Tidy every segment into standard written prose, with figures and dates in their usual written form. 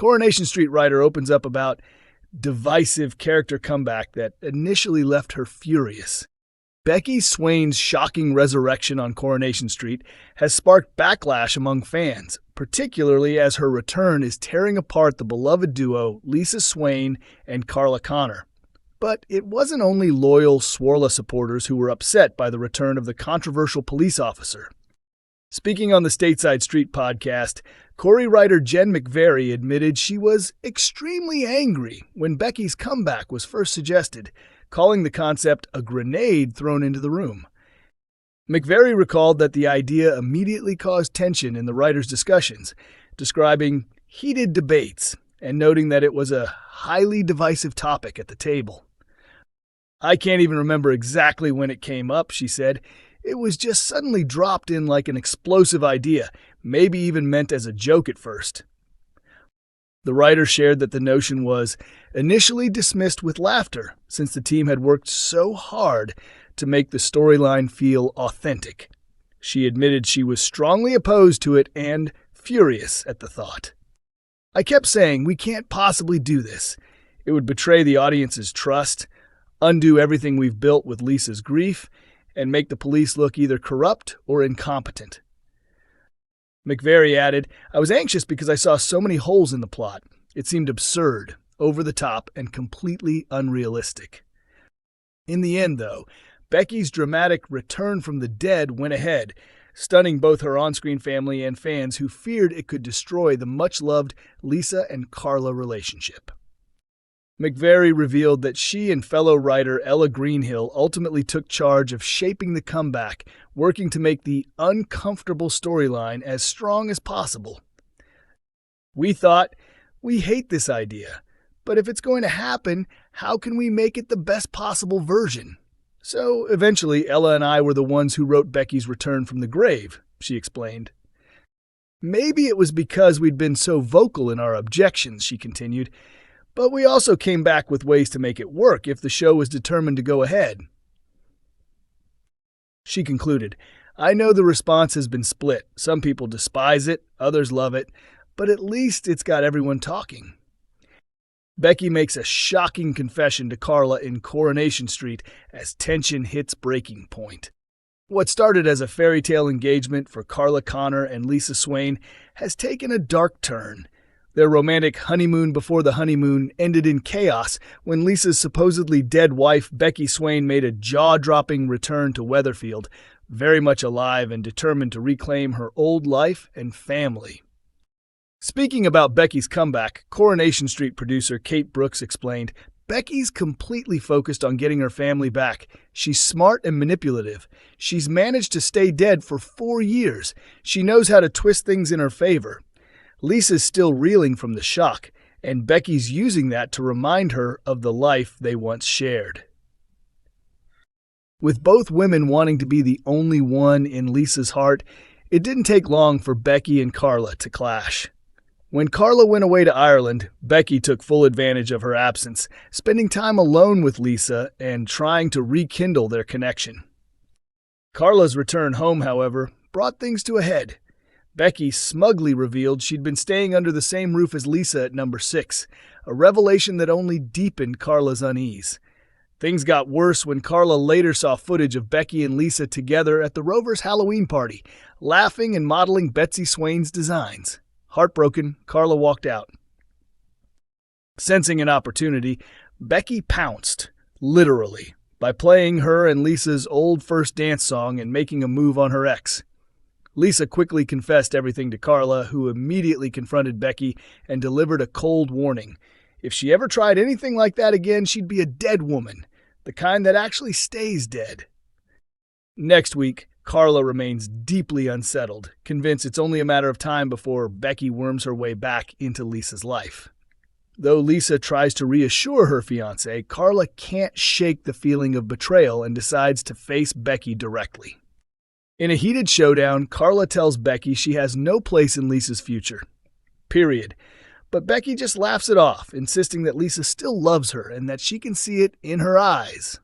Coronation Street writer opens up about divisive character comeback that initially left her furious. Becky Swain's shocking resurrection on Coronation Street has sparked backlash among fans, particularly as her return is tearing apart the beloved duo Lisa Swain and Carla Connor. But it wasn't only loyal Swarla supporters who were upset by the return of the controversial police officer. Speaking on the Stateside Street podcast, Corrie writer Jen McVerry admitted she was extremely angry when Becky's comeback was first suggested, calling the concept a grenade thrown into the room. McVerry recalled that the idea immediately caused tension in the writers' discussions, describing heated debates and noting that it was a highly divisive topic at the table. "I can't even remember exactly when it came up," she said. "It was just suddenly dropped in like an explosive idea, maybe even meant as a joke at first." The writer shared that the notion was initially dismissed with laughter, since the team had worked so hard to make the storyline feel authentic. She admitted she was strongly opposed to it and furious at the thought. "I kept saying, we can't possibly do this. It would betray the audience's trust, undo everything we've built with Lisa's grief, and make the police look either corrupt or incompetent." McVerry added, "I was anxious because I saw so many holes in the plot. It seemed absurd, over the top, and completely unrealistic." In the end, though, Becky's dramatic return from the dead went ahead, stunning both her on-screen family and fans who feared it could destroy the much-loved Lisa and Carla relationship. McVerry revealed that she and fellow writer Ella Greenhill ultimately took charge of shaping the comeback, working to make the uncomfortable storyline as strong as possible. "We thought, we hate this idea, but if it's going to happen, how can we make it the best possible version? So eventually Ella and I were the ones who wrote Becky's return from the grave," she explained. "Maybe it was because we'd been so vocal in our objections," she continued, "but we also came back with ways to make it work if the show was determined to go ahead." She concluded, "I know the response has been split. Some people despise it, others love it, but at least it's got everyone talking." Becky makes a shocking confession to Carla in Coronation Street as tension hits breaking point. What started as a fairy tale engagement for Carla Connor and Lisa Swain has taken a dark turn. Their romantic honeymoon before the honeymoon ended in chaos when Lisa's supposedly dead wife, Becky Swain, made a jaw-dropping return to Weatherfield, very much alive and determined to reclaim her old life and family. Speaking about Becky's comeback, Coronation Street producer Kate Brooks explained, "Becky's completely focused on getting her family back. She's smart and manipulative. She's managed to stay dead for 4 years. She knows how to twist things in her favor. Lisa's still reeling from the shock, and Becky's using that to remind her of the life they once shared." With both women wanting to be the only one in Lisa's heart, it didn't take long for Becky and Carla to clash. When Carla went away to Ireland, Becky took full advantage of her absence, spending time alone with Lisa and trying to rekindle their connection. Carla's return home, however, brought things to a head. Becky smugly revealed she'd been staying under the same roof as Lisa at number 6, a revelation that only deepened Carla's unease. Things got worse when Carla later saw footage of Becky and Lisa together at the Rovers' Halloween party, laughing and modeling Betsy Swain's designs. Heartbroken, Carla walked out. Sensing an opportunity, Becky pounced, literally, by playing her and Lisa's old first dance song and making a move on her ex. Lisa quickly confessed everything to Carla, who immediately confronted Becky and delivered a cold warning. If she ever tried anything like that again, she'd be a dead woman, the kind that actually stays dead. Next week, Carla remains deeply unsettled, convinced it's only a matter of time before Becky worms her way back into Lisa's life. Though Lisa tries to reassure her fiancé, Carla can't shake the feeling of betrayal and decides to face Becky directly. In a heated showdown, Carla tells Becky she has no place in Lisa's future. Period. But Becky just laughs it off, insisting that Lisa still loves her and that she can see it in her eyes.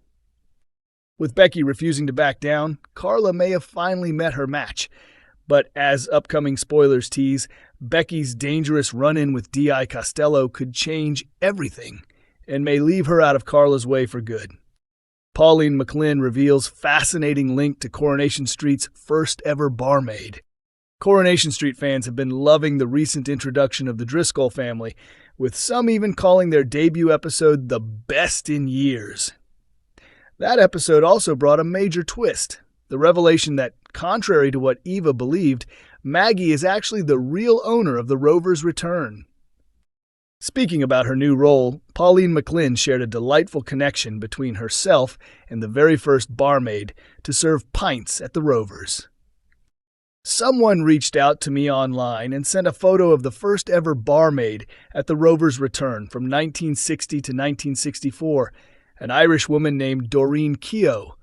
With Becky refusing to back down, Carla may have finally met her match. But as upcoming spoilers tease, Becky's dangerous run-in with D.I. Costello could change everything and may leave her out of Carla's way for good. Pauline McLynn reveals fascinating link to Coronation Street's first ever barmaid. Coronation Street fans have been loving the recent introduction of the Driscoll family, with some even calling their debut episode the best in years. That episode also brought a major twist, the revelation that, contrary to what Eva believed, Maggie is actually the real owner of the Rover's return. Speaking about her new role, Pauline McLynn shared a delightful connection between herself and the very first barmaid to serve pints at the Rovers. Someone reached out to me online and sent a photo of the first ever barmaid at the Rover's return from 1960 to 1964, an Irish woman named Doreen Keogh,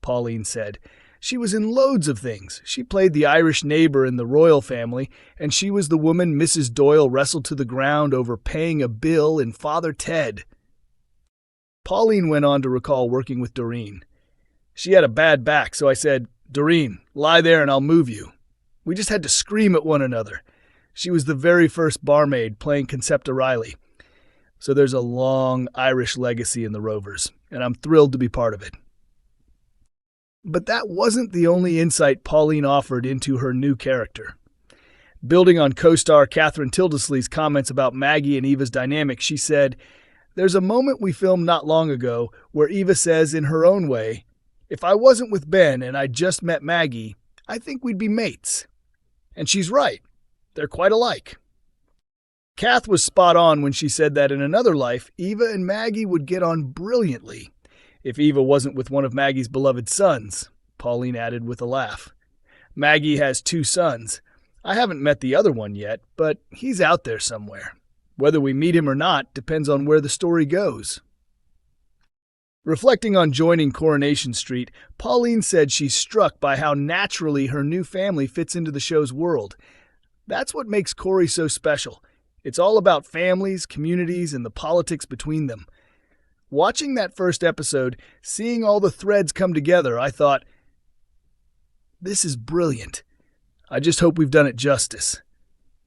Pauline said. She was in loads of things. She played the Irish neighbor in the royal family, and she was the woman Mrs. Doyle wrestled to the ground over paying a bill in Father Ted. Pauline went on to recall working with Doreen. She had a bad back, so I said, "Doreen, lie there and I'll move you." We just had to scream at one another. She was the very first barmaid playing Concepta Riley. So there's a long Irish legacy in the Rovers, and I'm thrilled to be part of it. But that wasn't the only insight Pauline offered into her new character. Building on co-star Catherine Tildesley's comments about Maggie and Eva's dynamic, she said, "There's a moment we filmed not long ago where Eva says in her own way, 'If I wasn't with Ben and I just met Maggie, I think we'd be mates.' And she's right. They're quite alike." Kath was spot on when she said that in another life, Eva and Maggie would get on brilliantly. If Eva wasn't with one of Maggie's beloved sons, Pauline added with a laugh. Maggie has 2 sons. I haven't met the other one yet, but he's out there somewhere. Whether we meet him or not depends on where the story goes. Reflecting on joining Coronation Street, Pauline said she's struck by how naturally her new family fits into the show's world. That's what makes Corrie so special. It's all about families, communities, and the politics between them. Watching that first episode, seeing all the threads come together, I thought, this is brilliant. I just hope we've done it justice.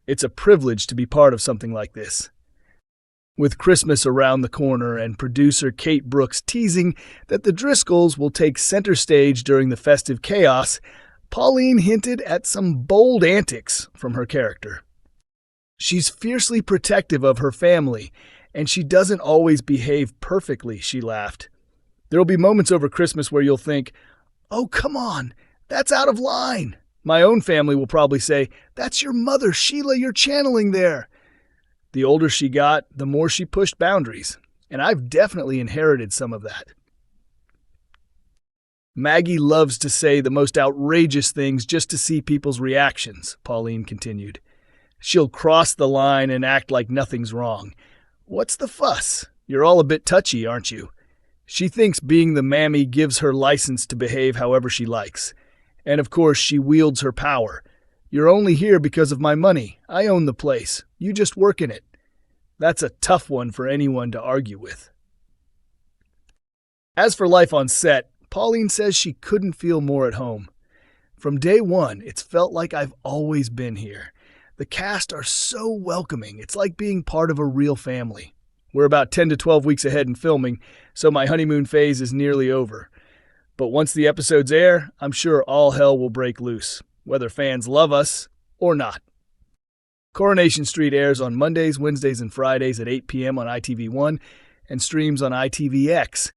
It's a privilege to be part of something like this. With Christmas around the corner and producer Kate Brooks teasing that the Driscolls will take center stage during the festive chaos, Pauline hinted at some bold antics from her character. She's fiercely protective of her family, and she doesn't always behave perfectly, she laughed. There'll be moments over Christmas where you'll think, "Oh, come on, that's out of line." My own family will probably say, "That's your mother, Sheila, you're channeling there." The older she got, the more she pushed boundaries, and I've definitely inherited some of that. Maggie loves to say the most outrageous things just to see people's reactions, Pauline continued. She'll cross the line and act like nothing's wrong. What's the fuss? You're all a bit touchy, aren't you? She thinks being the mammy gives her license to behave however she likes. And of course, she wields her power. You're only here because of my money. I own the place. You just work in it. That's a tough one for anyone to argue with. As for life on set, Pauline says she couldn't feel more at home. From day one, it's felt like I've always been here. The cast are so welcoming. It's like being part of a real family. We're about 10 to 12 weeks ahead in filming, so my honeymoon phase is nearly over. But once the episodes air, I'm sure all hell will break loose, whether fans love us or not. Coronation Street airs on Mondays, Wednesdays, and Fridays at 8 p.m. on ITV1 and streams on ITVX.